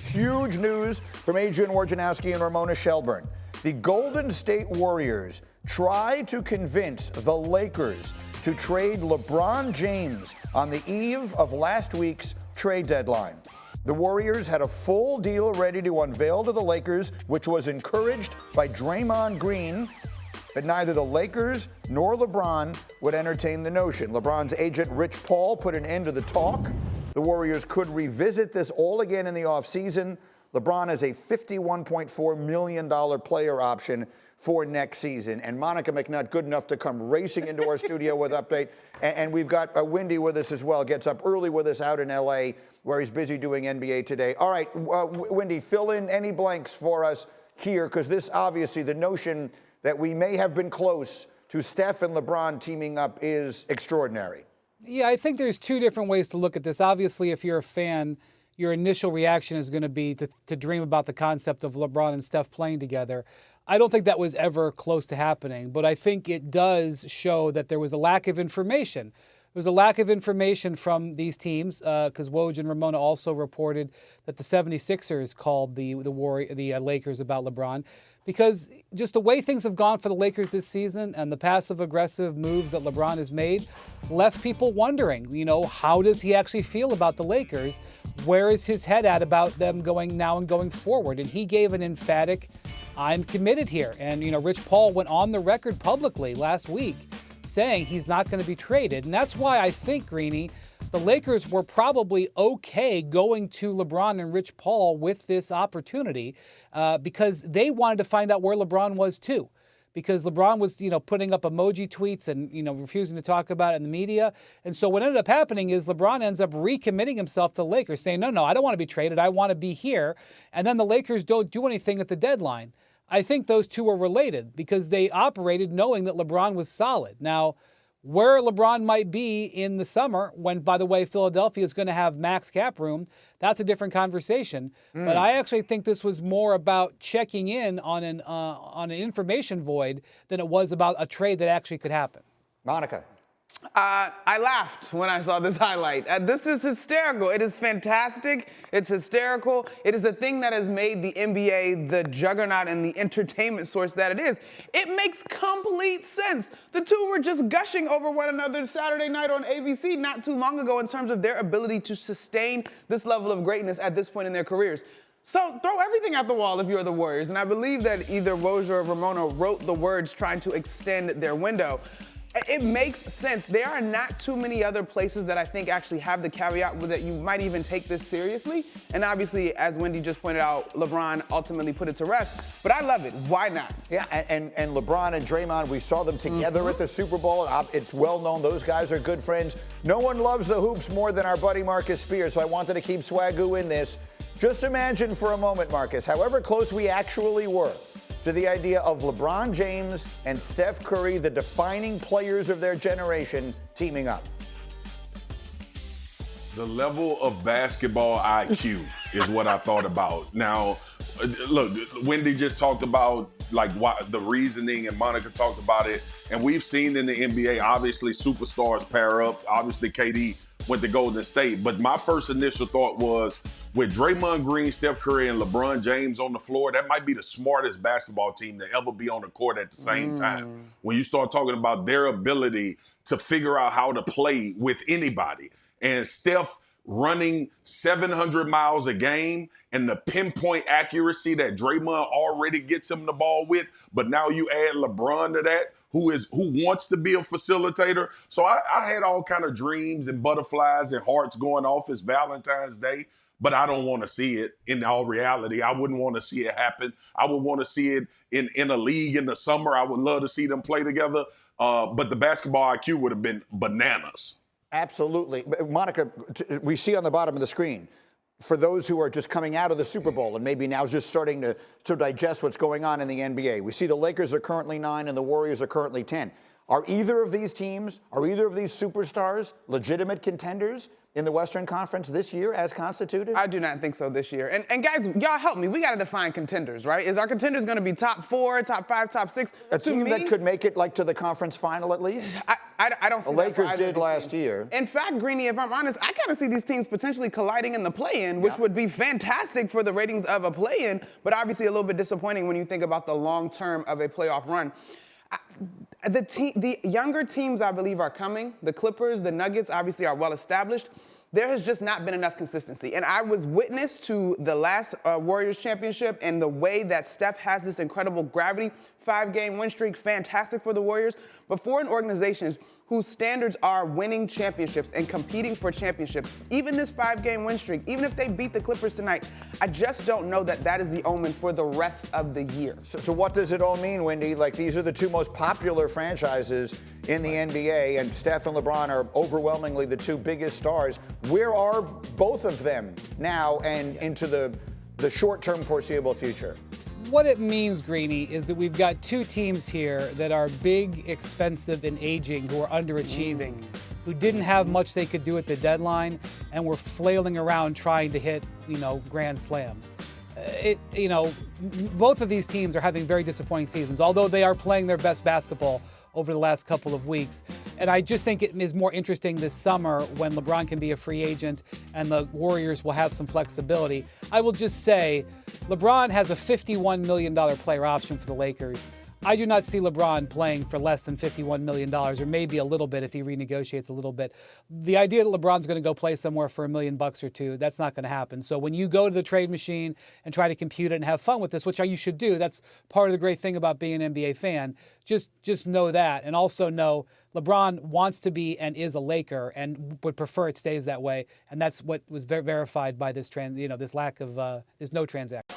Huge news from Adrian Wojnarowski and Ramona Shelburne. The Golden State Warriors try to convince the Lakers to trade LeBron James on the eve of last week's trade deadline. The Warriors had a full deal ready to unveil to the Lakers, which was encouraged by Draymond Green, but neither the Lakers nor LeBron would entertain the notion. LeBron's agent, Rich Paul, put an end to the talk. The Warriors could revisit this all again in the offseason. LeBron has a $51.4 million player option for next season. And Monica McNutt, good enough to come racing into our studio with update. And we've got Windy with us as well. Gets up early with us out in L.A., where he's busy doing NBA Today. All right, Windy, fill in any blanks for us here, because this obviously, the notion that we may have been close to Steph and LeBron teaming up is extraordinary. Yeah, I think there's two different ways to look at this. Obviously, if you're a fan, your initial reaction is going to be to dream about the concept of LeBron and Steph playing together. I don't think that was ever close to happening, but I think it does show that there was a lack of information. There was a lack of information from these teams, because Woj and Ramona also reported that the 76ers called the Lakers about LeBron, because just the way things have gone for the Lakers this season and the passive-aggressive moves that LeBron has made left people wondering, how does he actually feel about the Lakers? Where is his head at about them going now and going forward? And he gave an emphatic, I'm committed here. And, Rich Paul went on the record publicly last week saying he's not going to be traded. And that's why I think, Greeny, the Lakers were probably okay going to LeBron and Rich Paul with this opportunity because they wanted to find out where LeBron was too. Because LeBron was, putting up emoji tweets and, refusing to talk about it in the media. And so what ended up happening is LeBron ends up recommitting himself to the Lakers, saying, no, I don't want to be traded. I want to be here. And then the Lakers don't do anything at the deadline. I think those two are related because they operated knowing that LeBron was solid. Now, where LeBron might be in the summer, when, by the way, Philadelphia is going to have max cap room, that's a different conversation. But I actually think this was more about checking in on an information void than it was about a trade that actually could happen. Monica. I laughed when I saw this highlight. This is hysterical. It is fantastic. It's hysterical. It is the thing that has made the NBA the juggernaut and the entertainment source that it is. It makes complete sense. The two were just gushing over one another Saturday night on ABC not too long ago in terms of their ability to sustain this level of greatness at this point in their careers. So throw everything at the wall if you're the Warriors. And I believe that either Woj or Ramona wrote the words trying to extend their window. It makes sense. There are not too many other places that I think actually have the caveat that you might even take this seriously. And obviously, as Wendy just pointed out, LeBron ultimately put it to rest. But I love it. Why not? Yeah, and LeBron and Draymond, we saw them together at the Super Bowl. It's well known those guys are good friends. No one loves the hoops more than our buddy Marcus Spears, so I wanted to keep Swagu in this. Just imagine for a moment, Marcus, however close we actually were to the idea of LeBron James and Steph Curry, the defining players of their generation, teaming up. The level of basketball IQ is what I thought about. Now, look, Wendy just talked about the reasoning, and Monica talked about it. And we've seen in the NBA, obviously, superstars pair up. Obviously, KD went to Golden State. But my first initial thought was, with Draymond Green, Steph Curry, and LeBron James on the floor, that might be the smartest basketball team to ever be on the court at the same time. When you start talking about their ability to figure out how to play with anybody. And Steph running 700 miles a game and the pinpoint accuracy that Draymond already gets him the ball with, but now you add LeBron to that, who wants to be a facilitator. So I had all kind of dreams and butterflies and hearts going off. It's Valentine's Day, but I don't want to see it in all reality. I wouldn't want to see it happen. I would want to see it in a league in the summer. I would love to see them play together. But the basketball IQ would have been bananas. Absolutely. Monica, we see on the bottom of the screen, for those who are just coming out of the Super Bowl and maybe now just starting to digest what's going on in the NBA, we see the Lakers are currently 9 and the Warriors are currently 10. Are either of these teams, are either of these superstars legitimate contenders in the Western Conference this year as constituted? I do not think so this year. And guys, y'all help me. We got to define contenders, right? Is our contenders going to be top 4, top 5, top 6? A team that could make it like to the conference final at least? I don't see the that Lakers did last year. In fact, Greeny, if I'm honest, I kind of see these teams potentially colliding in the play-in, which would be fantastic for the ratings of a play-in, but obviously a little bit disappointing when you think about the long term of a playoff run. The younger teams, I believe, are coming. The Clippers, the Nuggets, obviously are well established. There has just not been enough consistency. And I was witness to the last Warriors championship and the way that Steph has this incredible gravity, 5-game win streak, fantastic for the Warriors. But for an organization whose standards are winning championships and competing for championships, even this 5-game win streak, even if they beat the Clippers tonight, I just don't know that that is the omen for the rest of the year. So what does it all mean, Wendy? Like, these are the two most popular franchises in the NBA, and Steph and LeBron are overwhelmingly the two biggest stars. Where are both of them now and into the short-term foreseeable future? What it means, Greeny, is that we've got two teams here that are big, expensive, and aging, who are underachieving, who didn't have much they could do at the deadline, and were flailing around trying to hit, grand slams. Both of these teams are having very disappointing seasons, although they are playing their best basketball over the last couple of weeks. And I just think it is more interesting this summer when LeBron can be a free agent and the Warriors will have some flexibility. I will just say, LeBron has a $51 million player option for the Lakers. I do not see LeBron playing for less than $51 million, or maybe a little bit if he renegotiates a little bit. The idea that LeBron's going to go play somewhere for $1 million or $2 million, that's not going to happen. So when you go to the trade machine and try to compute it and have fun with this, which you should do, that's part of the great thing about being an NBA fan, just know that. And also know LeBron wants to be and is a Laker and would prefer it stays that way. And that's what was verified by this this lack of, there's no transaction.